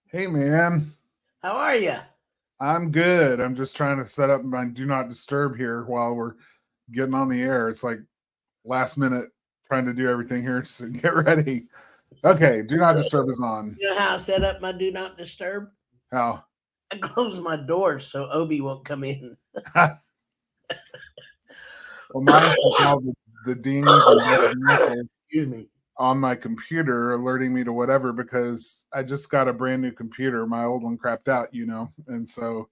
Hey man, How are you? I'm good. I'm just trying to set up my do not disturb here while we're getting on the air. It's like last minute trying to do everything here to get ready. Okay, do not disturb is on. You know how I set up my do not disturb? How? I close my doors so Obi won't come in. Well, mine's like all the dings and bells and whistles Excuse me. on my computer alerting me to whatever because I just got a brand new computer. My old one crapped out, and so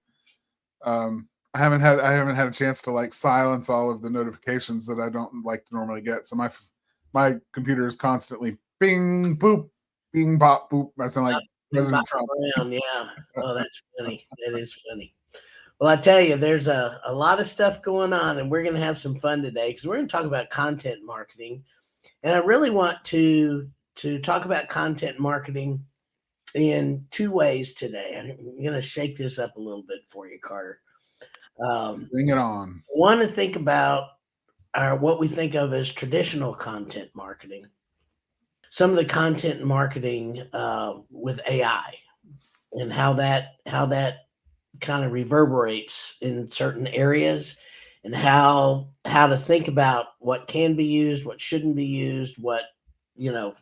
I haven't had a chance to like silence all of the notifications that I don't like to normally get. So my computer is constantly bing boop, bing bop boop. I sound like Been President bopping Trump. around, yeah. Oh, that's funny. That is funny. Well, I tell you, there's a lot of stuff going on, and we're going to have some fun today because we're going to talk about content marketing. And I really want to talk about content marketing in two ways today. I'm going to shake this up a little bit for you, Carter. Bring it on. Want to think about what we think of as traditional content marketing, some of the content marketing with AI, and how that kind of reverberates in certain areas, and how to think about what can be used, what shouldn't be used, what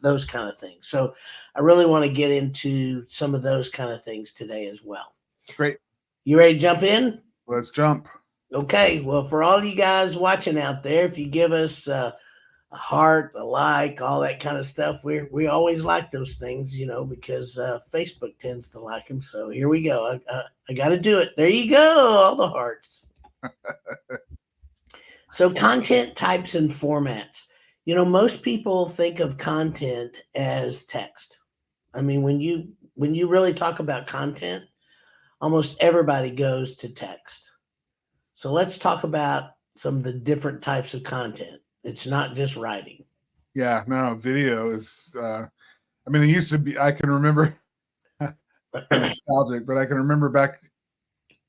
those kind of things. So I really want to get into some of those kind of things today as well. Great. You ready to jump in? Let's jump. Okay, well, for all you guys watching out there, if you give us a heart, a like, all that kind of stuff, we always like those things, because Facebook tends to like them. So here we go. I got to do it. There you go, all the hearts. So content types and formats. Most people think of content as text. I mean, when you really talk about content, almost everybody goes to text. So let's talk about some of the different types of content. It's not just writing. Yeah, no, video is I mean it used to be I can remember kind of nostalgic, but I can remember back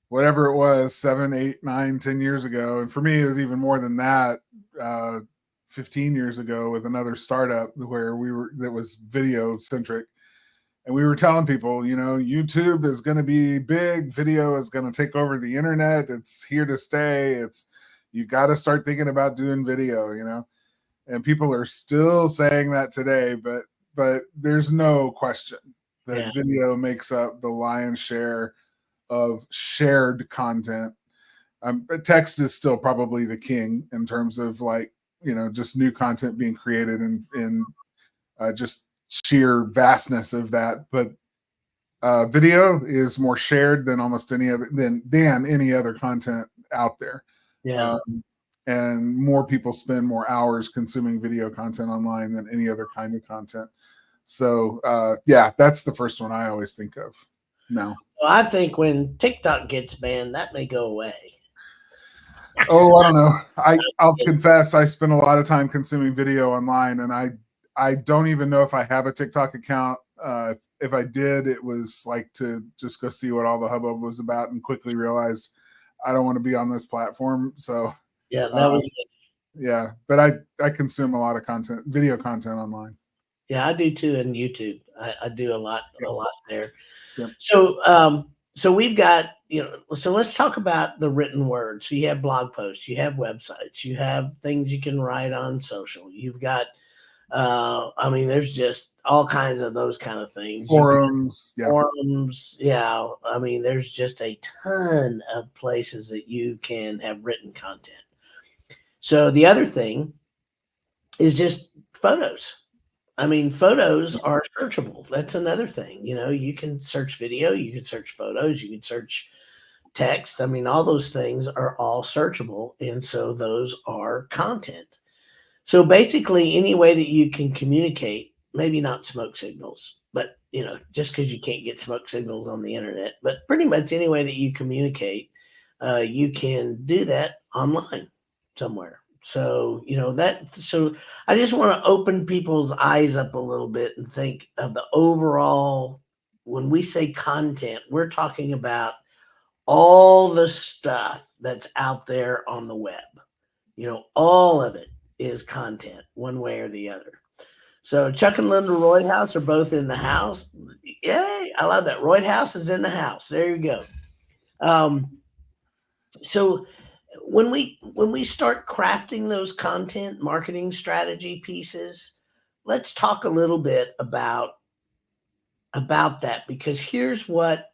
whatever it was, 7, 8, 9, 10 years ago. And for me it was even more than that. Uh 15 years ago with another startup where we were that was video centric, and we were telling people, YouTube is going to be big, video is going to take over the internet, it's here to stay, it's you got to start thinking about doing video. And people are still saying that today, but there's no question that Yeah. video makes up the lion's share of shared content. But text is still probably the king in terms of like just new content being created and just sheer vastness of that. But video is more shared than almost any other than any other content out there. Yeah. Um, and more people spend more hours consuming video content online than any other kind of content. So yeah, that's the first one I always think of. No. Well, I think when TikTok gets banned, that may go away. Oh, I don't know. I'll confess I spend a lot of time consuming video online, and I don't even know if I have a TikTok account. If I did, it was like to just go see what all the hubbub was about, and quickly realized I don't want to be on this platform. So Yeah, that uh, was yeah, but I consume a lot of content, video content online. yeah, I do too in YouTube. I do Yep. a lot there. Yep. So we've got, so let's talk about the written word. So you have blog posts, you have websites, you have things you can write on social. You've got I mean, there's just all kinds of those kind of things. You can Forums. Yeah. forums, yeah. I mean, there's just a ton of places that you can have written content. So the other thing is just photos. I mean, photos are searchable. That's another thing. You can search video, you can search photos, you can search text. I mean, all those things are all searchable. And so those are content. So basically, any way that you can communicate, maybe not smoke signals, but just because you can't get smoke signals on the internet, but pretty much any way that you communicate, you can do that online somewhere. So that. So I just want to open people's eyes up a little bit and think of the overall. When we say content, we're talking about all the stuff that's out there on the web. All of it is content, one way or the other. So Chuck and Linda Royhouse are both in the house. Yay! I love that. Royd House is in the house. There you go. So when we start crafting those content marketing strategy pieces, let's talk a little bit about that, because here's what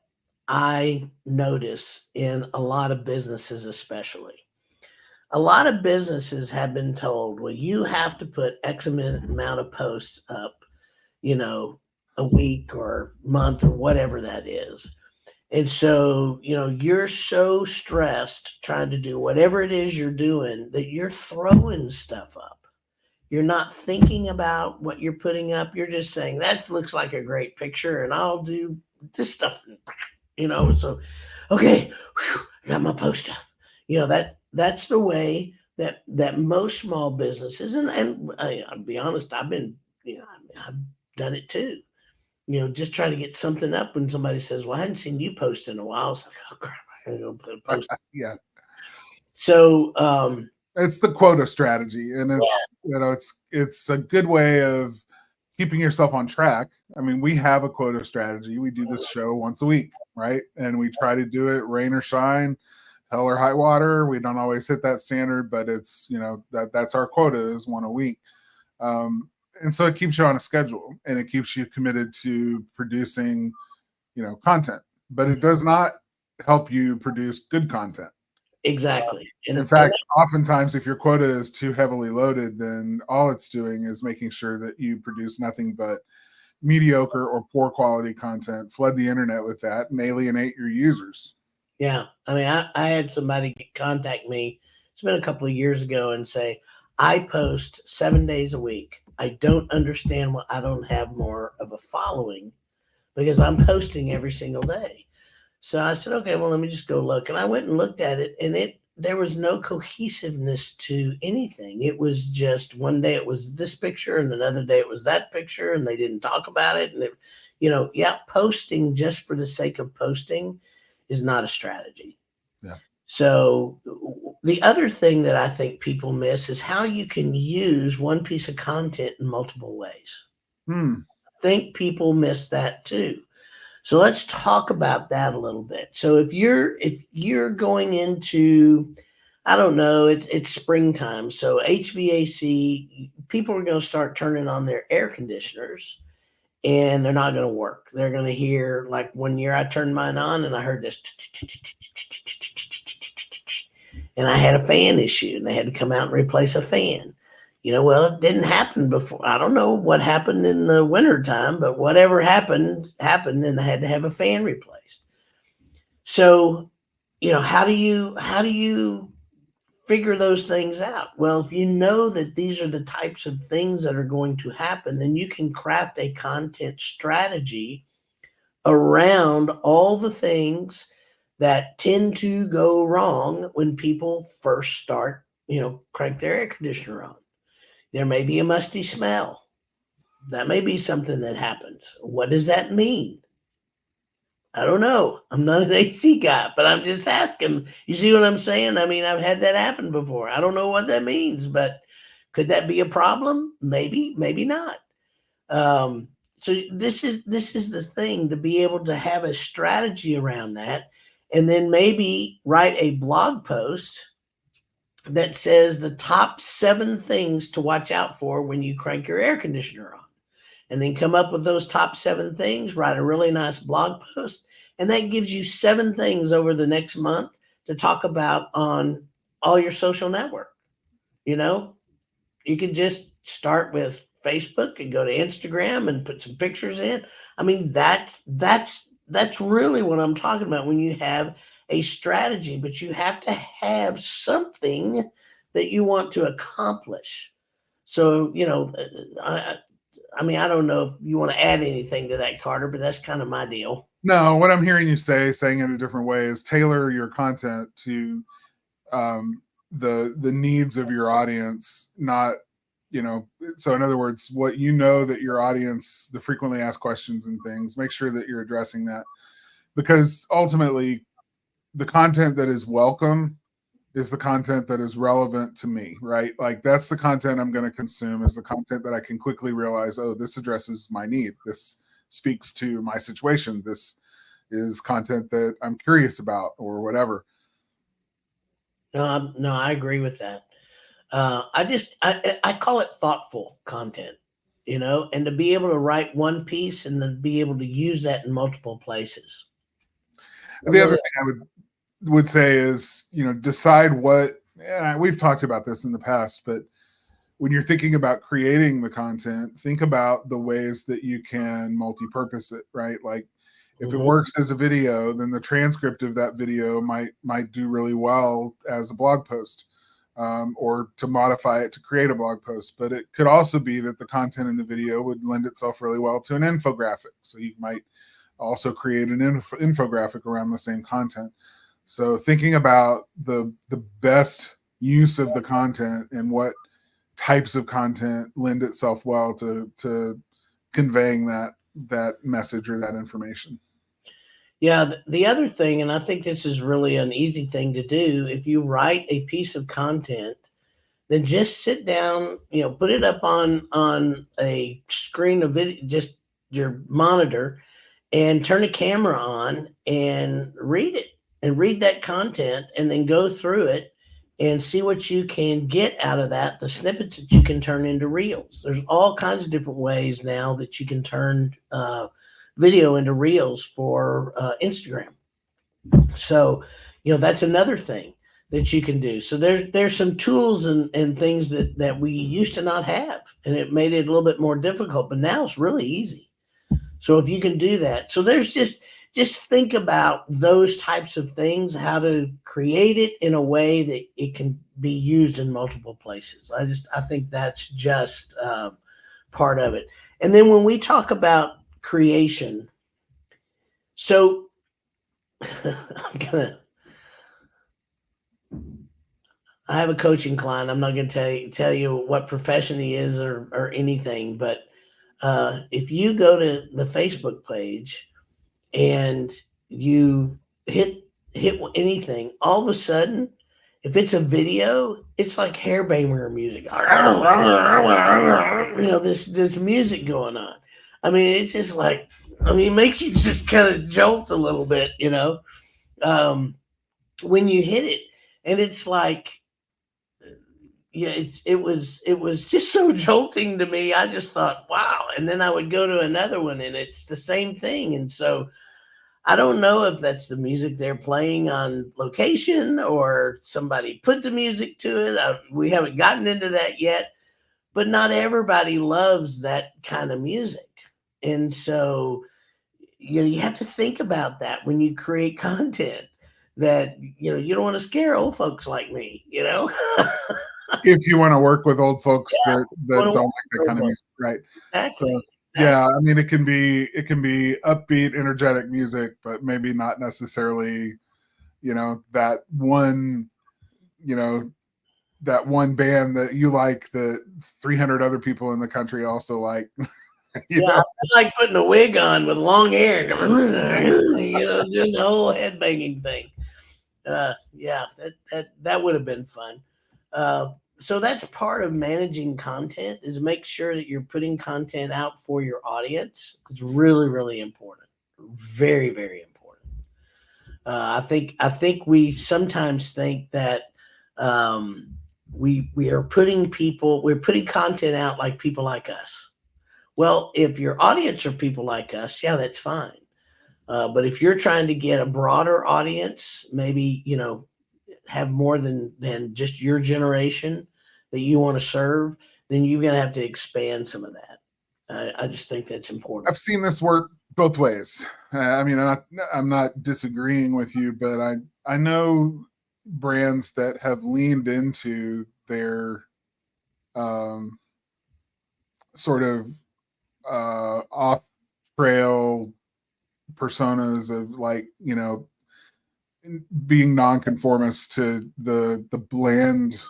I notice in a lot of businesses, especially. A lot of businesses have been told, well, you have to put X amount of posts up, you know, a week or month or whatever that is. And so, you're so stressed trying to do whatever it is you're doing that you're throwing stuff up. You're not thinking about what you're putting up. You're just saying, that looks like a great picture and I'll do this stuff, So, okay, whew, I got my post up. That's the way that most small businesses, and I'll be honest, I've done it too. Just trying to get something up when somebody says, well, I hadn't seen you post in a while. I was like, oh crap, I gotta go put a post. Yeah. So it's the quota strategy, and it's a good way of keeping yourself on track. I mean, we have a quota strategy. We do this show once a week, right? And we try to do it rain or shine, hell or high water. We don't always hit that standard, but it's that's our quota, is one a week. And so it keeps you on a schedule, and it keeps you committed to producing, content. But it does not help you produce good content. Exactly. In fact, oftentimes, if your quota is too heavily loaded, then all it's doing is making sure that you produce nothing but mediocre or poor quality content, flood the internet with that, and alienate your users. Yeah. I mean, I had somebody contact me, it's been a couple of years ago, and say, I post 7 days a week. I don't understand why I don't have more of a following, because I'm posting every single day. So I said, okay, well, let me just go look. And I went and looked at it, and there was no cohesiveness to anything. It was just one day it was this picture, and another day it was that picture, and they didn't talk about it. And posting just for the sake of posting is not a strategy. Yeah. So the other thing that I think people miss is how you can use one piece of content in multiple ways. I think people miss that too. So let's talk about that a little bit. So if you're going into, I don't know, it's springtime. So HVAC, people are going to start turning on their air conditioners, and they're not going to work. They're going to hear, like one year I turned mine on and I heard this, and I had a fan issue, and they had to come out and replace a fan. Well, it didn't happen before. I don't know what happened in the wintertime, but whatever happened, and I had to have a fan replaced. So, how do you figure those things out? Well, if you know that these are the types of things that are going to happen, then you can craft a content strategy around all the things that tend to go wrong when people first start, crank their air conditioner on. There may be a musty smell. That may be something that happens. What does that mean? I don't know. I'm not an AC guy, but I'm just asking. You see what I'm saying? I mean, I've had that happen before. I don't know what that means, but could that be a problem? Maybe, maybe not. So this is the thing, to be able to have a strategy around that, and then maybe write a blog post that says the top 7 things to watch out for when you crank your air conditioner on, and then come up with those top 7 things, write a really nice blog post, and that gives you 7 things over the next month to talk about on all your social network. You can just start with Facebook and go to Instagram and put some pictures in. I mean, that's really what I'm talking about when you have a strategy, but you have to have something that you want to accomplish. So, I I don't know if you want to add anything to that, Carter, but that's kind of my deal. No, what I'm hearing you saying it a different way, is tailor your content to the needs of your audience, not, so in other words, what that your audience, the frequently asked questions and things, make sure that you're addressing that, because ultimately the content that is welcome is the content that is relevant to me, right? Like, that's the content I'm going to consume, is the content that I can quickly realize, oh, this addresses my need. This speaks to my situation. This is content that I'm curious about or whatever. No, I agree with that. I call it thoughtful content, and to be able to write one piece and then be able to use that in multiple places. The other thing I would say is, decide what, and we've talked about this in the past, but when you're thinking about creating the content, think about the ways that you can multi-purpose it, right? Like if it works as a video, then the transcript of that video might do really well as a blog post, or to modify it to create a blog post. But it could also be that the content in the video would lend itself really well to an infographic. So you might also create an infographic around the same content. So thinking about the best use of the content and what types of content lend itself well to conveying that message or that information. Yeah, the other thing, and I think this is really an easy thing to do, if you write a piece of content, then just sit down, put it up on a screen of video, just your monitor, and turn a camera on and read it and read that content and then go through it and see what you can get out of that, the snippets that you can turn into reels. There's all kinds of different ways now that you can turn video into reels for Instagram. So, that's another thing that you can do. So there's some tools and things that we used to not have, and it made it a little bit more difficult, but now it's really easy. So if you can do that, so there's just think about those types of things, how to create it in a way that it can be used in multiple places. I think that's just part of it. And then when we talk about creation, so I have a coaching client. I'm not going to tell you what profession he is or anything, but if you go to the Facebook page and you hit anything, all of a sudden, if it's a video, it's like hair-banger music. This music going on. I mean, it's just like, it makes you just kind of jolt a little bit, when you hit it, and it's like, it was just so jolting to me. I just thought, wow. And then I would go to another one and it's the same thing. And so I don't know if that's the music they're playing on location or somebody put the music to it. We haven't gotten into that yet, but not everybody loves that kind of music. And so, you have to think about that when you create content, that, you don't want to scare old folks like me, If you want to work with old folks that don't like that kind of music, right? Exactly. So yeah, it can be upbeat, energetic music, but maybe not necessarily, that one, that one band that you like that 300 other people in the country also like. I like putting a wig on with long hair, just the whole head banging thing. That would have been fun. So that's part of managing content, is make sure that you're putting content out for your audience. It's really, really important. Very, very important. I think we sometimes think that we're putting content out like people like us. Well, if your audience are people like us, yeah, that's fine. But if you're trying to get a broader audience, maybe, have more than just your generation that you want to serve, then you're going to have to expand some of that. I just think that's important. I've seen this work both ways. I'm not disagreeing with you, but I know brands that have leaned into their sort of off trail personas of, like, being nonconformist to the bland,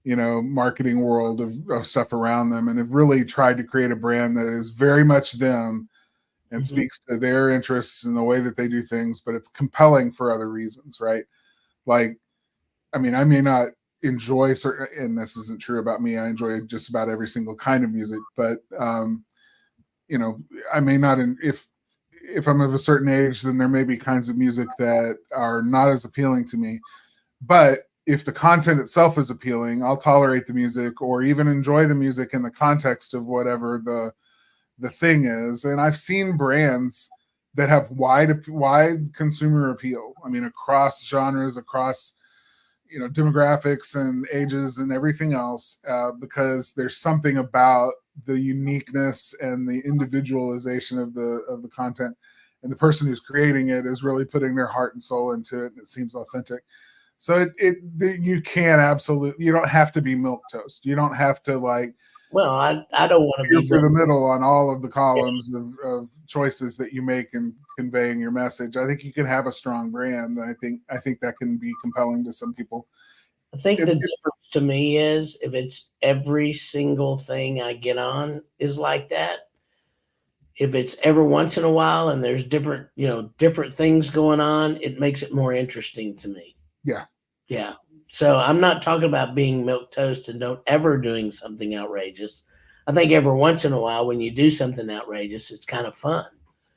marketing world of stuff around them, and have really tried to create a brand that is very much them and speaks to their interests and the way that they do things, but it's compelling for other reasons, right? Like, I may not enjoy certain, and this isn't true about me, I enjoy just about every single kind of music, but I may not, if I'm of a certain age, then there may be kinds of music that are not as appealing to me. But if the content itself is appealing, I'll tolerate the music or even enjoy the music in the context of whatever the thing is. And I've seen brands that have wide consumer appeal. I mean, across genres, across demographics and ages and everything else, because there's something about the uniqueness and the individualization of the content, and the person who's creating it is really putting their heart and soul into it, and it seems authentic. So you can absolutely, you don't have to be milk toast. You don't have to Well, I don't want to you're be for the middle on all of the columns of choices that you make in conveying your message. I think you can have a strong brand. And I think that can be compelling to some people. I think the difference to me is if it's every single thing I get on is like that. If it's every once in a while and there's different things going on, it makes it more interesting to me. Yeah. Yeah. So I'm not talking about being milk toast and don't ever doing something outrageous. I think every once in a while when you do something outrageous, it's kind of fun.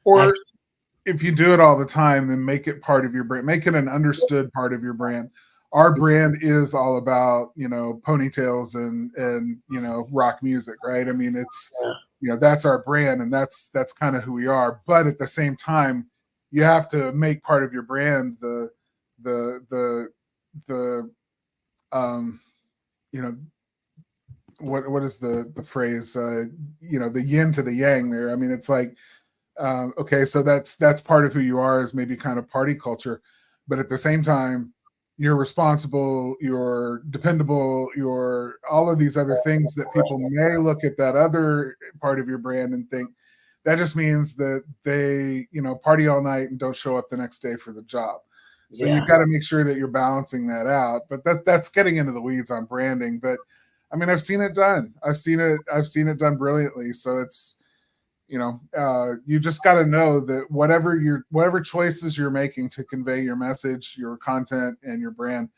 Or if you do it all the time, then make it part of your brand. Make it an understood part of your brand. Our brand is all about, ponytails and rock music, right? I mean, it's that's our brand, and that's kind of who we are. But at the same time, you have to make part of your brand the what is the phrase? The yin to the yang there. I mean, it's like, okay, so that's part of who you are, is maybe kind of party culture, but at the same time, you're responsible, you're dependable, you're all of these other things that people may look at that other part of your brand and think that just means that they, party all night and don't show up the next day for the job. So you've got to make sure that you're balancing that out. But that's getting into the weeds on branding. But I mean, I've seen it done. I've seen it done brilliantly. So it's, you just got to know that whatever choices you're making to convey your message, your content, and your brand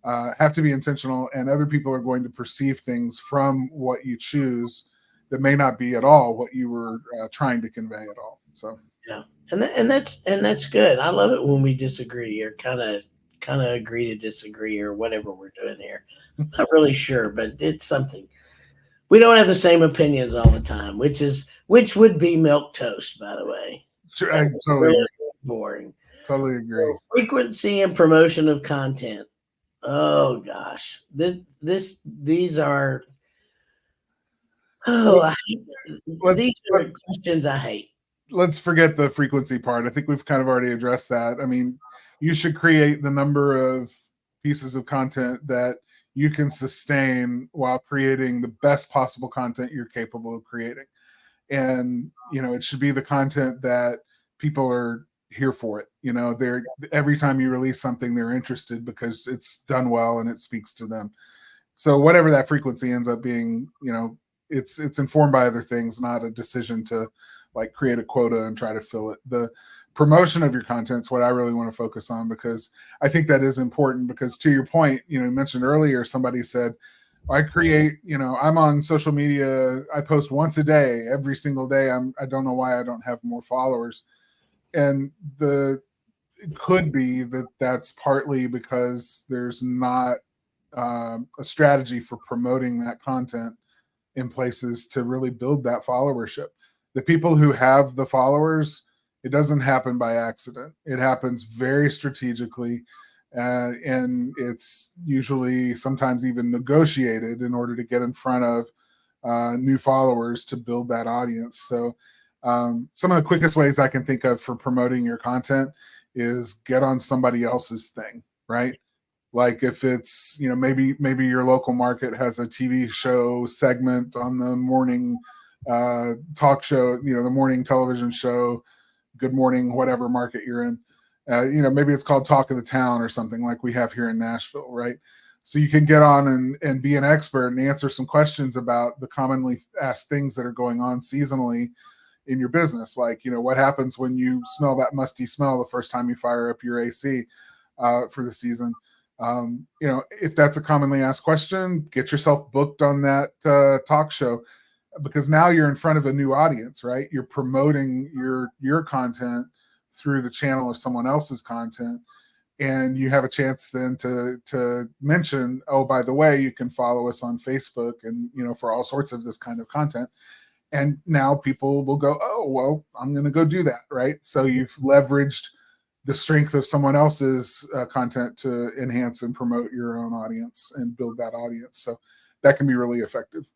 have to be intentional, and other people are going to perceive things from what you choose that may not be at all what you were trying to convey at all. So yeah, and that's good. I love it when we disagree or kind of agree to disagree or whatever we're doing here. I'm not really sure, but it's something. We don't have the same opinions all the time, which would be milk toast, by the way. Sure, I totally agree. Boring. Totally agree. So, frequency and promotion of content. Oh gosh, these are. Oh, these are questions I hate. Let's forget the frequency part. I think we've kind of already addressed that. I mean, you should create the number of pieces of content that you can sustain while creating the best possible content you're capable of creating. And, it should be the content that people are here for it. They're every time you release something, they're interested because it's done well and it speaks to them. So whatever that frequency ends up being, it's informed by other things, not a decision to create a quota and try to fill it. The promotion of your content is what I really want to focus on, because I think that is important. Because to your point, you mentioned earlier, somebody said, I create, I'm on social media, I post once a day, every single day. I don't know why I don't have more followers. And it could be that that's partly because there's not a strategy for promoting that content in places to really build that followership. The people who have the followers, it doesn't happen by accident. It happens very strategically, and it's usually sometimes even negotiated in order to get in front of new followers to build that audience. So some of the quickest ways I can think of for promoting your content is get on somebody else's thing, right? Like if it's, maybe your local market has a TV show segment on the morning talk show, the morning television show, Good Morning, whatever market you're in. Maybe it's called Talk of the Town or something like we have here in Nashville, right? So you can get on and be an expert and answer some questions about the commonly asked things that are going on seasonally in your business. Like, what happens when you smell that musty smell the first time you fire up your AC for the season? If that's a commonly asked question, get yourself booked on that talk show. because now you're in front of a new audience, right? You're promoting your content through the channel of someone else's content, and you have a chance then to mention, oh, by the way, you can follow us on Facebook, and for all sorts of this kind of content. And now people will go, oh, well, I'm going to go do that, right? So you've leveraged the strength of someone else's content to enhance and promote your own audience and build that audience. So that can be really effective.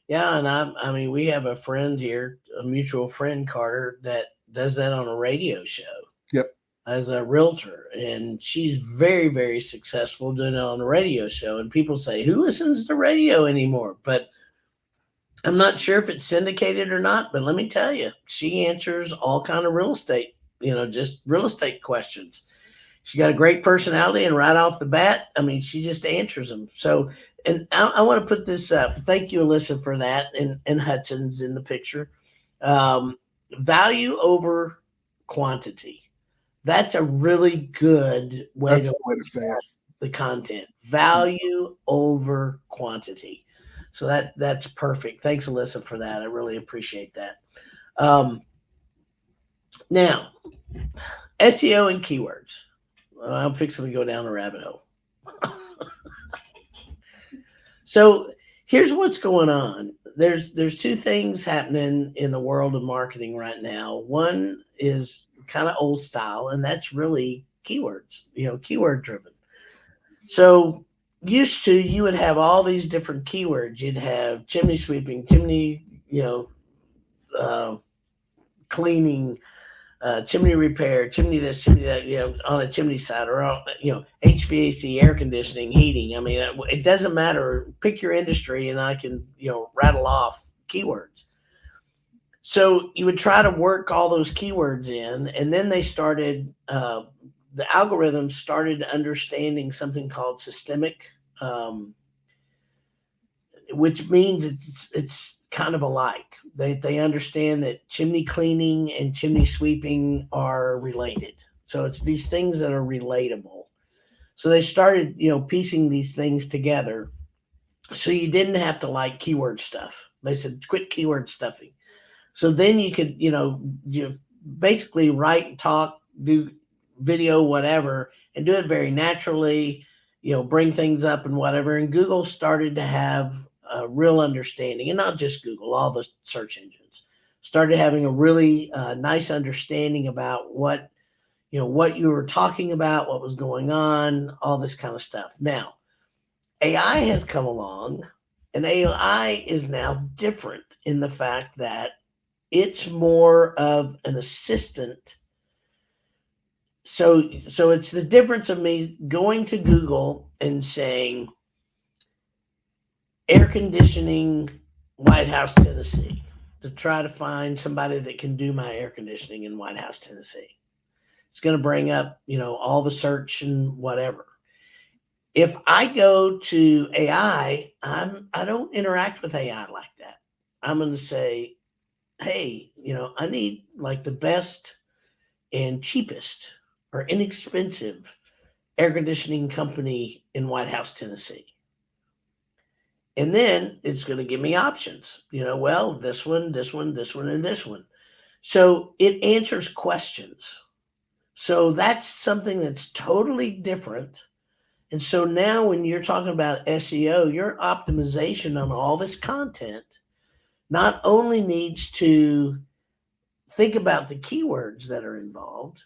Yeah, and I mean, we have a friend here, a mutual friend, Carter, that does that on a radio show. Yep. As a realtor, and she's very, very successful doing it on a radio show. And people say, who listens to radio anymore? But I'm not sure if it's syndicated or not. But let me tell you, she answers all kind of real estate, just real estate questions. She got a great personality, and right off the bat, I mean, she just answers them. So, and I want to put this up. Thank you, Alyssa, for that. And Hudson's in the picture. Value over quantity. That's a really good way to say it. The content. Value over quantity. So that's perfect. Thanks, Alyssa, for that. I really appreciate that. Now, SEO and keywords. I'm fixing to go down a rabbit hole. So here's what's going on. There's two things happening in the world of marketing right now. One is kind of old style, and that's really keywords, keyword driven. So used to, you would have all these different keywords. You'd have chimney sweeping, chimney, cleaning, chimney repair, chimney this, chimney that, on a chimney side, or HVAC, air conditioning, heating. I mean, it doesn't matter. Pick your industry, and I can rattle off keywords. So you would try to work all those keywords in, and then they started. The algorithms started understanding something called systemic, which means it's kind of alike. They understand that chimney cleaning and chimney sweeping are related. So it's these things that are relatable. So they started, piecing these things together. So you didn't have to like keyword stuff. They said, quit keyword stuffing. So then you could, you basically write, talk, do video, whatever, and do it very naturally, bring things up and whatever. And Google started to have a real understanding, and not just Google, all the search engines started having a really nice understanding about what you were talking about, what was going on, all this kind of stuff. Now, AI has come along, and AI is now different in the fact that it's more of an assistant. So it's the difference of me going to Google and saying, air conditioning, White House, Tennessee, to try to find somebody that can do my air conditioning in White House, Tennessee. It's going to bring up, all the search and whatever. If I go to AI, I don't interact with AI like that. I'm going to say, hey, I need like the best and cheapest or inexpensive air conditioning company in White House, Tennessee. And then it's going to give me options, well, this one, this one, this one, and this one. So it answers questions. So that's something that's totally different. And so now when you're talking about SEO, your optimization on all this content not only needs to think about the keywords that are involved,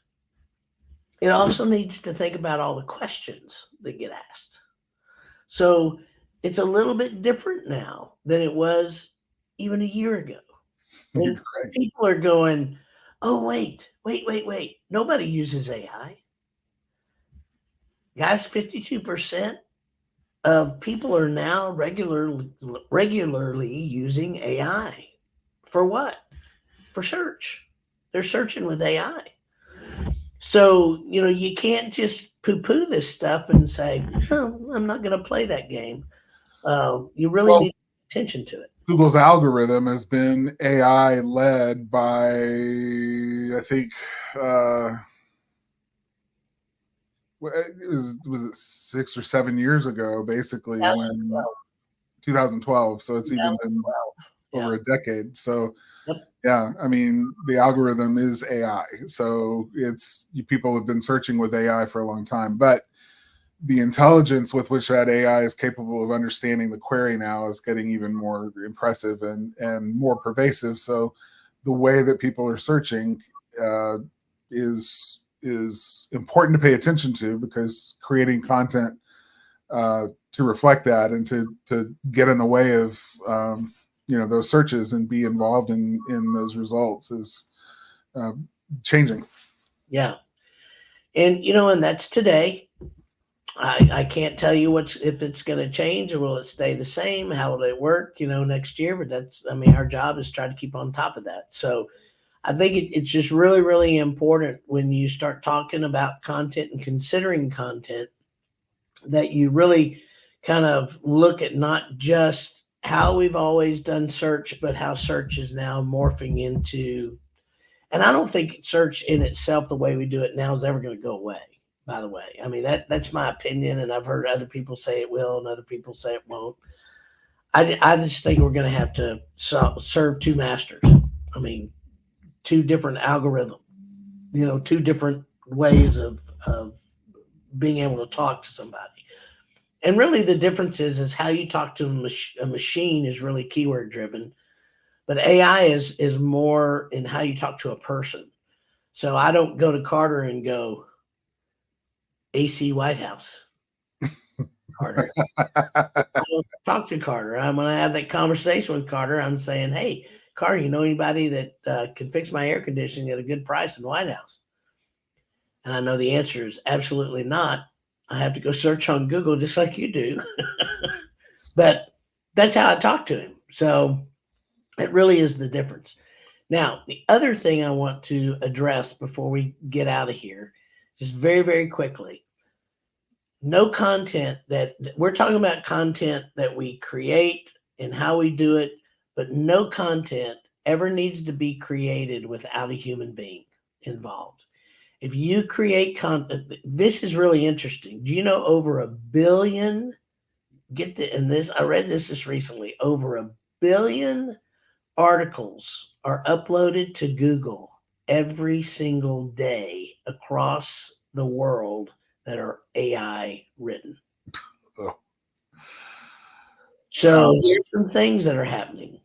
it also needs to think about all the questions that get asked. So it's a little bit different now than it was even a year ago. When people are going, oh, wait. Nobody uses AI. Guys, 52% of people are now regularly using AI. For what? For search. They're searching with AI. So, you can't just poo-poo this stuff and say, oh, I'm not going to play that game. You really need to pay attention to it. Google's algorithm has been AI led by, I think, was it 6 or 7 years ago, basically, 2012. when 2012. So it's even been over a decade. So Yep. yeah, I mean, the algorithm is AI. So people have been searching with AI for a long time, but the intelligence with which that AI is capable of understanding the query now is getting even more impressive and more pervasive. So the way that people are searching is important to pay attention to, because creating content to reflect that and to get in the way of those searches and be involved in those results is changing. Yeah. And and that's today. I can't tell you if it's going to change, or will it stay the same? How will it work, next year? But our job is try to keep on top of that. So I think it's just really, really important when you start talking about content and considering content, that you really kind of look at not just how we've always done search, but how search is now morphing into. And I don't think search in itself, the way we do it now, is ever going to go away. By the way, that's my opinion, and I've heard other people say it will, and other people say it won't. I just think we're going to have to serve two masters. Two different algorithms. Two different ways of being able to talk to somebody. And really, the difference is how you talk to a machine is really keyword driven, but AI is more in how you talk to a person. So I don't go to Carter and go, AC White House, Carter. I don't talk to Carter. When I have that conversation with Carter, I'm saying, hey, Carter, you know anybody that can fix my air conditioning at a good price in the White House? And I know the answer is absolutely not. I have to go search on Google just like you do. But that's how I talk to him. So it really is the difference. Now, the other thing I want to address before we get out of here, just very, very quickly, no content that we're talking about, content that we create and how we do it, but no content ever needs to be created without a human being involved. If you create content, this is really interesting. Do you know over 1 billion, I read this just recently, over 1 billion articles are uploaded to Google every single day across the world that are AI written. Oh. So here's some things that are happening.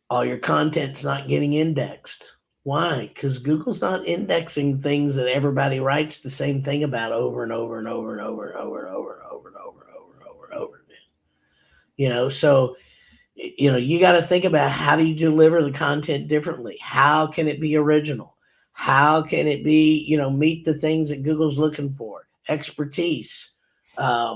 All your content's not getting indexed. Why? Because Google's not indexing things that everybody writes the same thing about over and over and over and over and over and over and over and over and over and over and over again. So you got to think about, how do you deliver the content differently? How can it be original? How can it be, meet the things that Google's looking for? Expertise. I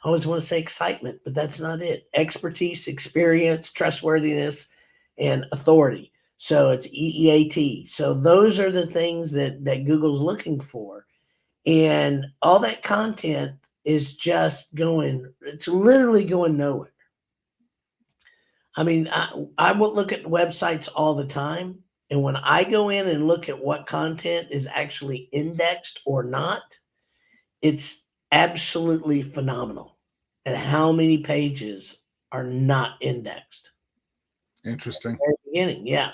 always want to say excitement, but that's not it. Expertise, experience, trustworthiness, and authority. So it's EEAT. So those are the things that Google's looking for. And all that content is just it's literally going nowhere. I will look at websites all the time. And when I go in and look at what content is actually indexed or not, it's absolutely phenomenal at how many pages are not indexed. Interesting. At the very beginning, yeah.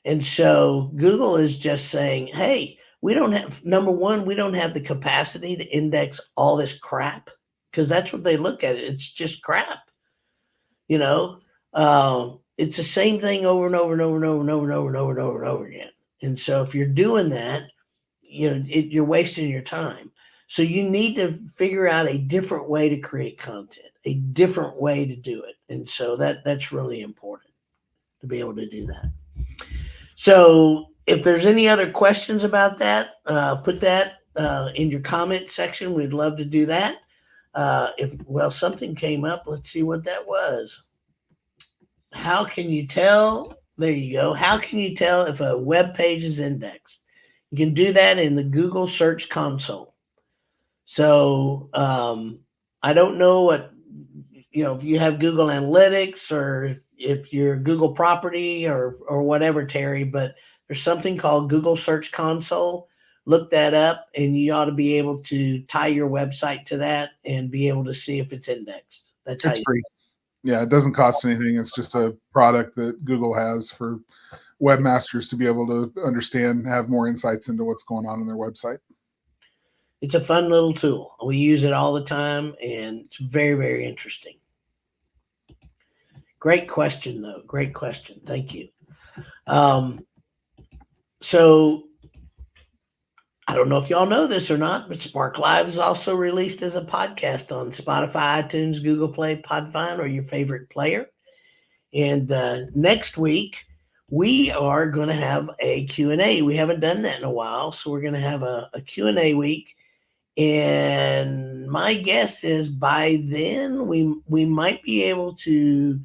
And so Google is just saying, hey, we don't have, number one, we don't have the capacity to index all this crap, because that's what they look at. It's just crap. It's the same thing over and over and over and over and over and over and over and over and over again. And so if you're doing that, you're wasting your time. So you need to figure out a different way to create content, a different way to do it. And so that's really important to be able to do that. So if there's any other questions about that, put that in your comment section. We'd love to do that. Something came up. Let's see what that was. How can you tell? There you go. How can you tell if a web page is indexed? You can do that in the Google Search Console. So I don't know what, if you have Google Analytics or if you're Google property or whatever, Terry, but there's something called Google Search Console. Look that up, and you ought to be able to tie your website to that and be able to see if it's indexed. It's free. Yeah, it doesn't cost anything. It's just a product that Google has for webmasters to be able to understand, have more insights into what's going on in their website. It's a fun little tool. We use it all the time, and it's very, very interesting. Great question, though. Great question. Thank you. So I don't know if y'all know this or not, but Spark Live is also released as a podcast on Spotify, iTunes, Google Play, Podvine, or your favorite player. And next week, we are going to have a Q&A. We haven't done that in a while, so we're going to have a Q&A week. And my guess is by then we might be able to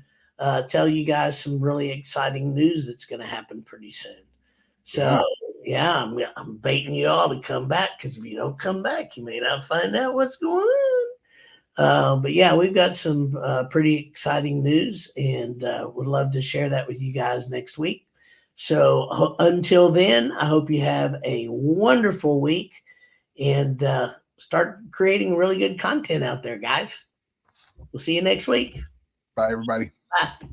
tell you guys some really exciting news that's going to happen pretty soon. So yeah, I'm baiting you all to come back, because if you don't come back, you may not find out what's going on. But yeah, we've got some pretty exciting news, and would love to share that with you guys next week. So until then, I hope you have a wonderful week, and start creating really good content out there, guys. We'll see you next week. Bye, everybody. Bye.